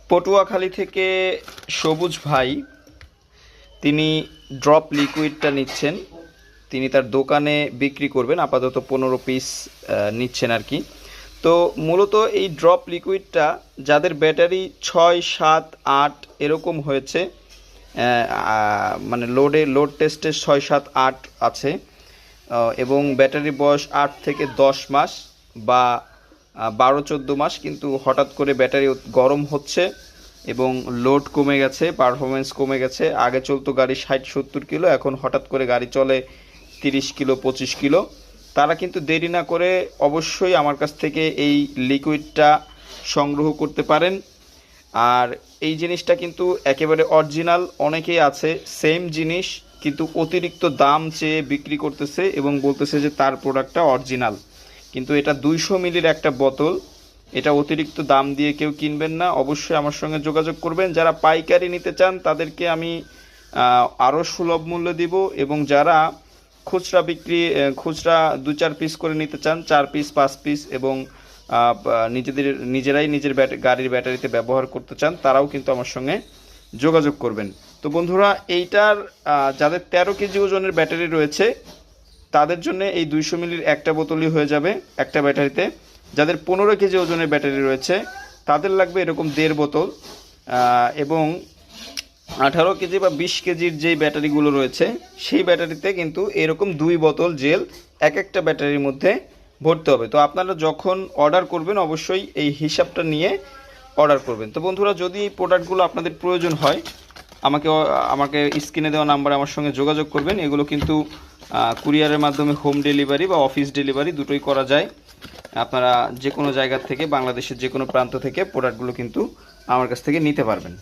পটুয়াখালী থেকে সবুজ ভাই তিনি ড্রপ লিকুইডটা নিচ্ছেন। তিনি তার দোকানে বিক্রি করবেন, আপাতত 15 পিস নিচ্ছেন আর কি। তো মূলত এই ড্রপ লিকুইডটা যাদের ব্যাটারি 6, 7, 8 এরকম হয়েছে, মানে লোড টেস্টে 6, 7, 8 আছে, এবং ব্যাটারি বয়স 8 থেকে 10 মাস বা 12-14 মাস, কিন্তু হঠাৎ করে ব্যাটারি গরম হচ্ছে এবং লোড কমে গেছে, পারফরমেন্স কমে গেছে। আগে চলতো গাড়ি 60-70 কিলো, এখন হঠাৎ করে গাড়ি চলে 30 কিলো 25 কিলো। তারা কিন্তু দেরি না করে অবশ্যই আমার কাছ থেকে এই লিকুইডটা সংগ্রহ করতে পারেন। আর এই জিনিসটা কিন্তু একেবারে অরিজিনাল। অনেকেই আছে সেম জিনিস কিন্তু অতিরিক্ত দাম চেয়ে বিক্রি করতেছে এবং বলতেছে যে তার প্রোডাক্টটা অরিজিনাল, কিন্তু এটা 200 মিলির একটা বোতল। এটা অতিরিক্ত দাম দিয়ে কেউ কিনবেন না, অবশ্যই আমার সঙ্গে যোগাযোগ করবেন। যারা পাইকারি নিতে চান তাদেরকে আমি আরও সুলভ মূল্য দিব, এবং যারা খুচরা 2-4 পিস করে নিতে চান, 4 পিস 5 পিস, এবং নিজেরাই নিজের গাড়ির ব্যাটারিতে ব্যবহার করতে চান, তারাও কিন্তু আমার সঙ্গে যোগাযোগ করবেন। তো বন্ধুরা, এইটার যাদের 13 কেজি ওজনের ব্যাটারি রয়েছে তাদের জন্য এই 200 মিলির একটা বোতলই হয়ে যাবে একটা ব্যাটারিতে। যাদের 15 কেজি ওজনের ব্যাটারি রয়েছে তাদের লাগবে এরকম 1.5 বোতল, এবং 18 কেজি বা 20 কেজির যেই ব্যাটারিগুলো রয়েছে সেই ব্যাটারিতে কিন্তু এরকম 2 বোতল জেল একটা ব্যাটারির মধ্যে ভরতে হবে। তো আপনারা যখন অর্ডার করবেন অবশ্যই এই হিসাবটা নিয়ে অর্ডার করবেন। তো বন্ধুরা, যদি এই প্রোডাক্টগুলো আপনাদের প্রয়োজন হয় আমাকে স্ক্রিনে দেওয়া নাম্বারে আমার সঙ্গে যোগাযোগ করবেন। এগুলো কিন্তু কুরিয়ারের মাধ্যমে হোম ডেলিভারি বা অফিস ডেলিভারি দুটোই করা যায়। আপনারা যে কোনো জায়গা থেকে, বাংলাদেশের যে কোনো প্রান্ত থেকে প্রোডাক্টগুলো কিন্তু আমার কাছ থেকে নিতে পারবেন।